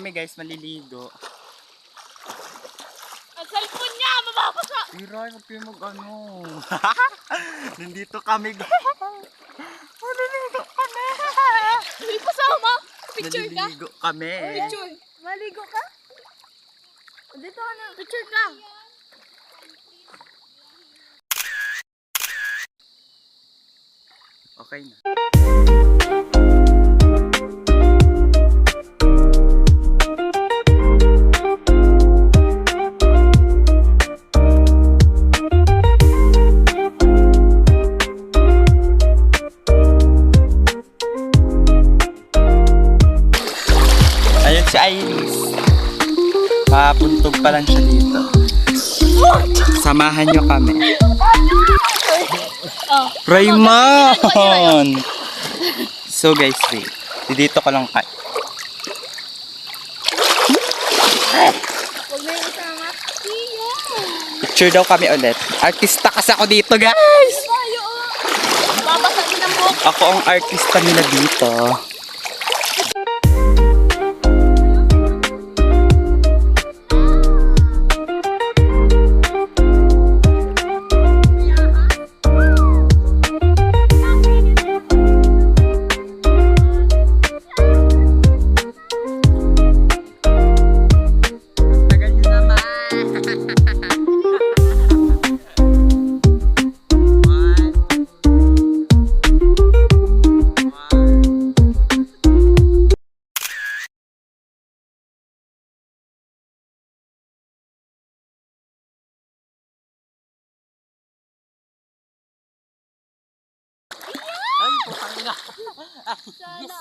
kami guys, maliligo. Ang cellphone niya, mababasa! Iray, huwag kayo mag-ano. Nandito kami guys. Maliligo kami. Hindi kasama! Picture ka? Naliligo kami. Picture! Maligo ka? Dito ka na. Picture ka! Okay na. Ayun si Iris. Papuntog pa lang siya dito. Samahan nyo kami. Oh. Raymond! So guys, wait. Dito ko lang kay. Huwag na yung isama. Iyo! Picture daw kami ulit. Artista kasi ako dito guys! Tayo oh! Babasa din ang book. Ako ang artista nila dito.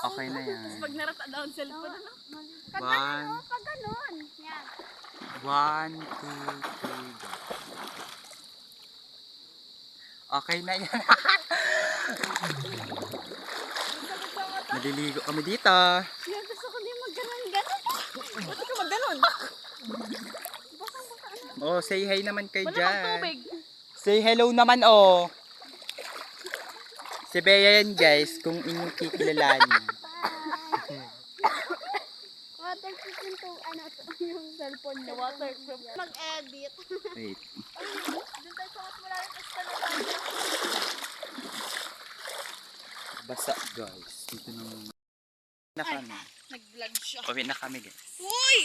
Okay na yan. Pag narata daw ang cellphone, ano? One. Pag ganun. Yan. 1, 2, 3, go. Okay na yan. Naliligo kami dito. Yan, gusto ko din mag-ganon-ganon. Gusto ko mag-ganon. Oh, say hi naman kay Wala Jan. magtubig. Say hello naman oh. Si Bea yan guys, kung inyong kikilalanin. Waterproof yung yung cellphone niya. Waterproof. Mag-edit. Wait. Doon tayo sa mas malaking pista na tayo. Basa guys. Dito na kami. Nag-vlog siya. Uwi na kami guys. Uy!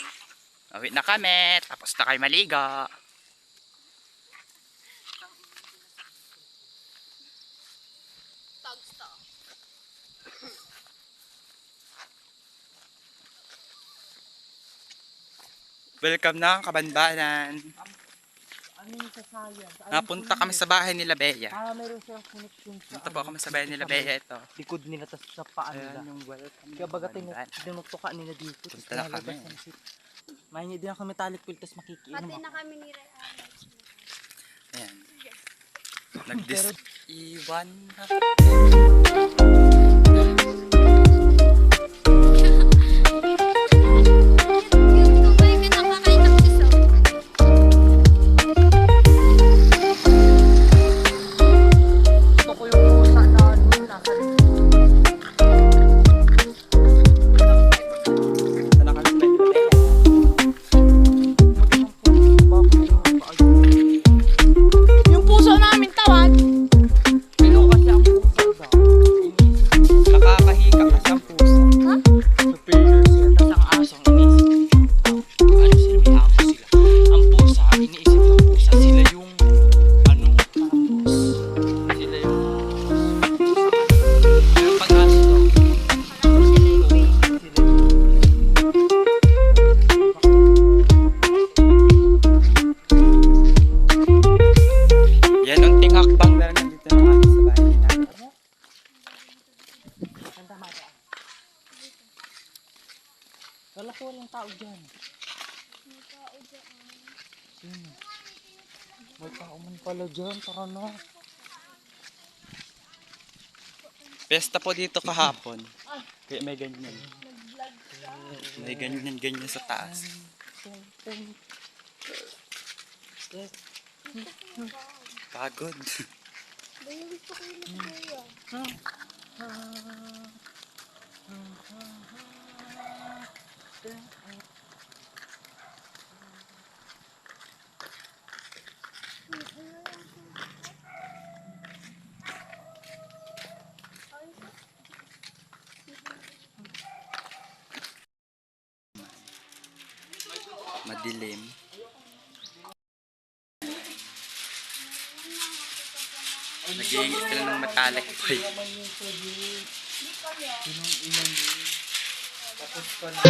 Uwi na kami. Tapos na kayo maligo. Tags to. Welcome na Kabanbanan. Ano yung sa science? Napunta kami sa bahay nila Bea. Meron silang connection sa Punta po kami sa bahay nila Bea ito. likod nila, tas sa paa nila. Ayan yung welcome. Kaya baga tinutuka nila dito. Tas Punta na nalabas kami. ang shit. Mahingi din ako metallic pill, tas makikiinom Pati ako. na kami ni Ray. Ayan. Iwan na. Gusto ko yung pusa na ano, nasa Punta na kami sa bahay nila Bea. Yung puso namin tawag. Pero kasi ang pusa daw, Nakakahika kasi ang puso. superior sila. Tas ang asong iniisip. Ano sila, may amo sila. Ang pusa, iniisip ng pusa, sila yung ano, parang boss. Sila yung pero pag aso daw, sila yung Yan ang tinghakbang na nandito na kami sa bahay nila. Ganda madaan. Wala ko walang tao dyan. Sino? May tao man pala dyan. Tara na. Pesta po dito kahapon. Kaya may ganyan. May ganyan sa taas. Pagod. Madilim. Nag-iingit sila ng metallic boy. Tapos pa na.